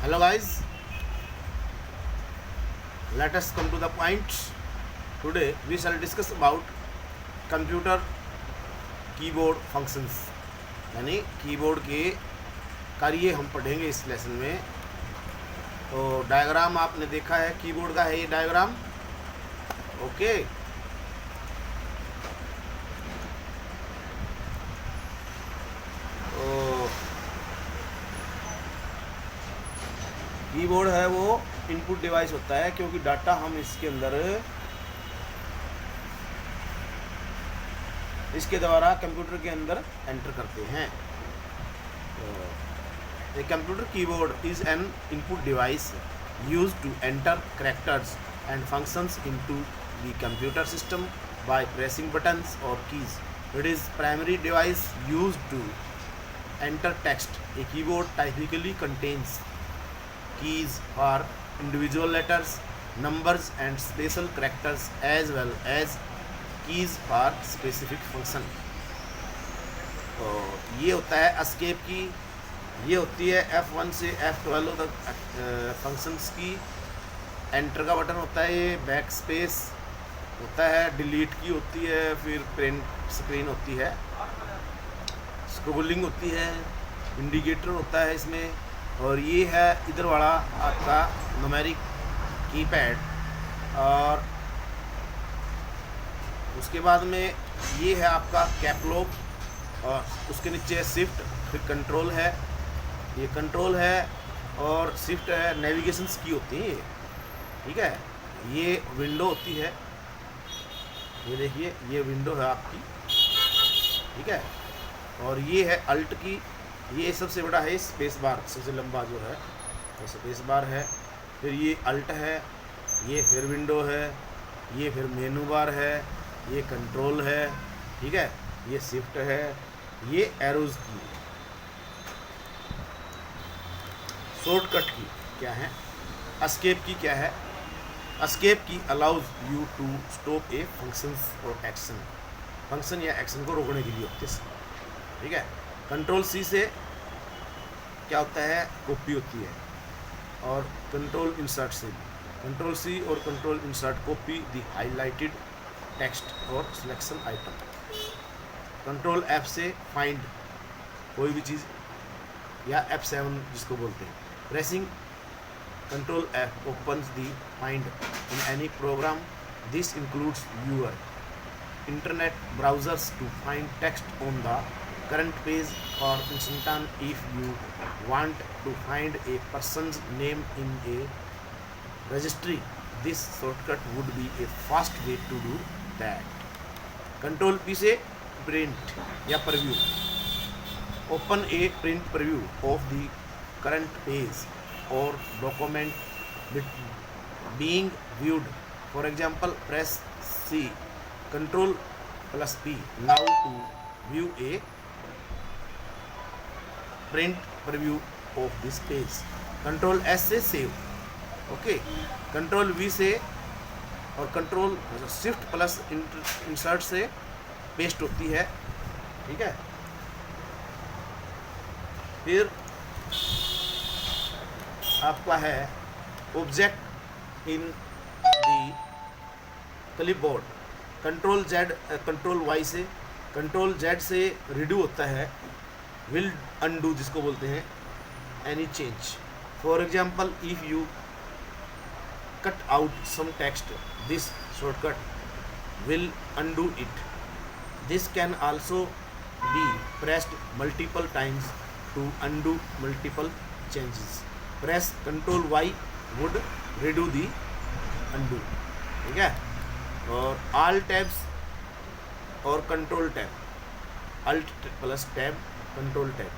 Hello guys, let us come to the point. Today we shall discuss about computer keyboard functions, यानी keyboard के कार्य हम पढ़ेंगे इस लेसन में। तो डायग्राम आपने देखा है, कीबोर्ड का है ये डायग्राम। ओके, तो कीबोर्ड है वो इनपुट डिवाइस होता है, क्योंकि डाटा हम इसके द्वारा कंप्यूटर के अंदर एंटर करते हैं। A computer keyboard is an input device used to enter characters and functions into the computer system by pressing buttons और keys. It is primary device used to enter text. A keyboard typically contains keys for individual letters, numbers and special characters as well as keys for specific function। तो ये होता है escape की, ये होती है F1 से F12 तक फंक्शंस की। एंटर का बटन होता है, ये बैक स्पेस होता है, डिलीट की होती है, फिर प्रिंट स्क्रीन होती है, स्क्रोलिंग होती है, इंडिकेटर होता है इसमें, और ये है इधर वाला आपका न्यूमेरिक कीपैड। और उसके बाद में ये है आपका कैपलॉक, और उसके नीचे शिफ्ट, फिर कंट्रोल है, ये कंट्रोल है, और शिफ्ट है, नेविगेशंस की होती है ये, ठीक है। ये विंडो होती है, ये देखिए ये विंडो है आपकी, ठीक है। और ये है अल्ट की, ये सबसे बड़ा है स्पेस बार, सबसे लंबा जो है वो स्पेस बार है। फिर ये अल्ट है, ये फिर विंडो है, ये फिर मेनू बार है, ये कंट्रोल है, ठीक है, ये शिफ्ट है, ये एरोज की। शॉर्टकट की क्या है, एस्केप की क्या है, एस्केप की allows you to stop a functions और एक्शन, फंक्शन या एक्शन को रोकने के लिए होते हैं, ठीक है। कंट्रोल सी से क्या होता है, कॉपी होती है, और कंट्रोल इंसर्ट से भी, कंट्रोल सी और control insert copy the highlighted text और सिलेक्शन आइटम। कंट्रोल एफ से फाइंड कोई भी चीज़, या F7 जिसको बोलते हैं। Pressing control F opens the find in any program, this includes your internet browsers to find text on the current page, or instance if you want to find a person's name in a registry. This shortcut would be a fast way to do that. Control P से print या preview, open a print preview of the current page or document being viewed. For example, press C, Control plus P now to view a print preview of this page. Control S से save, okay. Control V से और control shift plus insert से paste होती है, ठीक है। फिर आपका है object in the clipboard. Control Z, control Y से, कंट्रोल जेड से रिड्यू होता है, विल अनडू जिसको बोलते हैं, any change. For example, if you cut out some text, this shortcut will undo it. This can also B pressed multiple times to undo multiple changes. Press control Y would redo the undo, ठीक है। और all tabs और control tab, alt plus tab, control tab.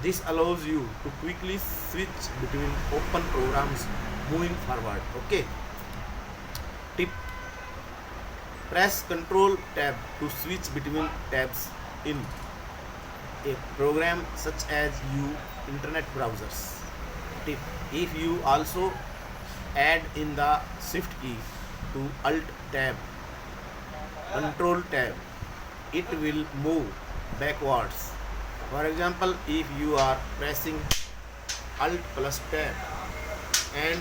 This allows you to quickly switch between open programs moving forward. Okay. Tip: press Control tab to switch between tabs in a program such as internet browsers. Tip: if you also add in the Shift key to Alt tab, Control tab, it will move backwards. For example, if you are pressing Alt plus Tab and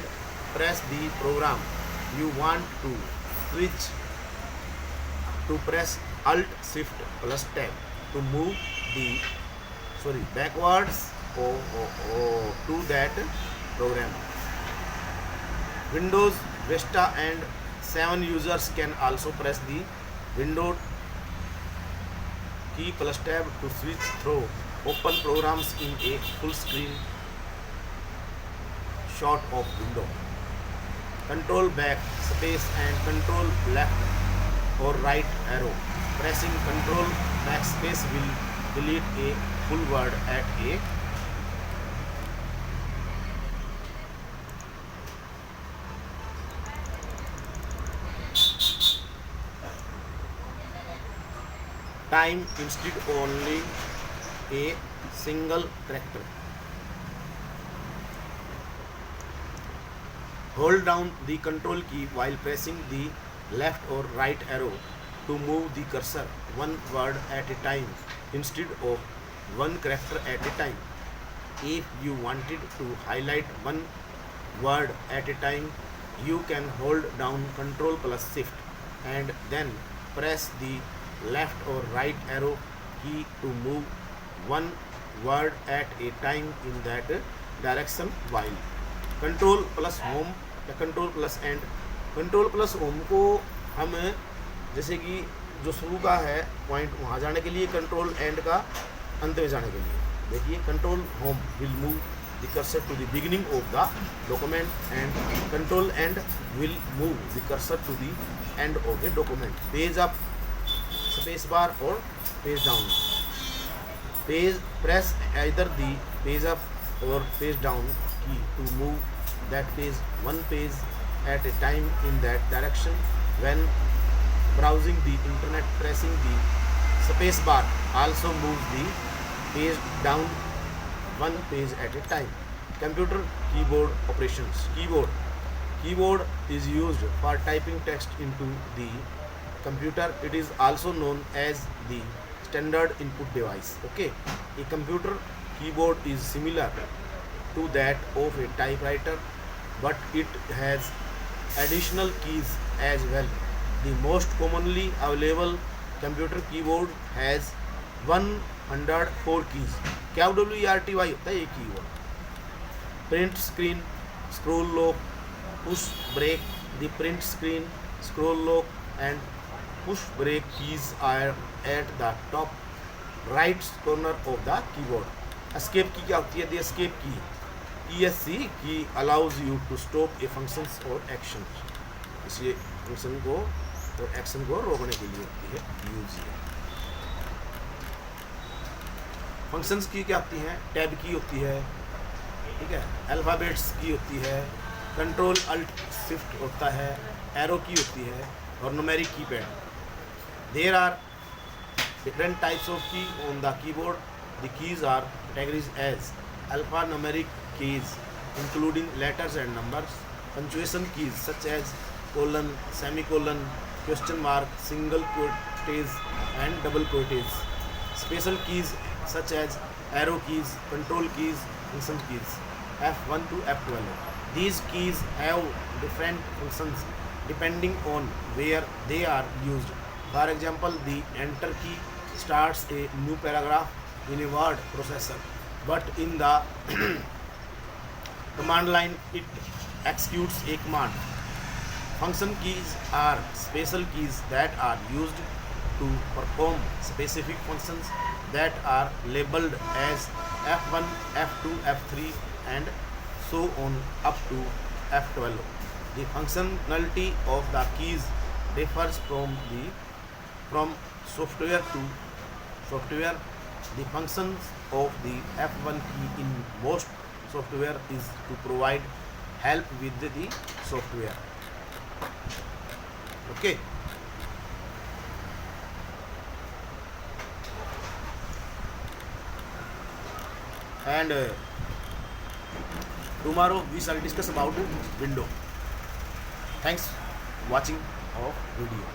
press the program you want to switch. To press Alt Shift plus Tab to move the backwards to that program. Windows Vista and 7 users can also press the Window key plus Tab to switch through open programs in a full screen shot of window. Control back space and control left or right arrow. Pressing control backspace will delete a full word at a time instead only a single character. Hold down the control key while pressing the left or right arrow to move the cursor one word at a time instead of one character at a time. If you wanted to highlight one word at a time, you can hold down Control plus Shift and then press the left or right arrow key to move one word at a time in that direction, while control plus home या control plus end, control plus home को हम जैसे कि जो शुरू का है point वहाँ जाने के लिए, कंट्रोल एंड का अंत में जाने के लिए. देखिए control home will move the cursor to the beginning of the document and control end will move the cursor to the end of the document. Page up space bar और page down. Page press either the page up or page down key to move that page one page at a time in that direction. When browsing the internet, pressing the space bar also moves the page down one page at a time. Computer keyboard operations. Keyboard is used for typing text into the computer. It is also known as the standard input device. Okay, a computer keyboard is similar to that of a typewriter, but it has additional keys as well. The most commonly available computer keyboard has 104 keys. क्या WRTY होता है ये keyword. Print screen, scroll lock, push break. The print screen, scroll lock and push break keys are at the top right corner of the keyboard. Escape की क्या होती है? The escape key, ESC key allows you to stop a functions or action. इसे function को और action को रोकने के लिए होती है यूज. फंक्शंस की क्या होती हैं? टैब की होती है, ठीक है, अल्फ़ाबेट्स की होती है, कंट्रोल अल्ट शिफ्ट होता है, एरो की होती है और numeric keypad. There are different types of key on the keyboard. The keys are categorized as alphanumeric keys including letters and numbers, punctuation keys such as colon, semicolon, question mark, single quotes and double quotes, special keys such as arrow keys, control keys, function keys, F1 to F12. These keys have different functions depending on where they are used. For example, the enter key starts a new paragraph in a word processor, but in the command line it executes a command. Function keys are special keys that are used to perform specific functions that are labeled as F1, F2, F3 and so on up to F12. The functionality of the keys differs from software to software. The functions of the F1 key in most software is to provide help with the software. Okay. And tomorrow we shall discuss about window. Thanks watching our video.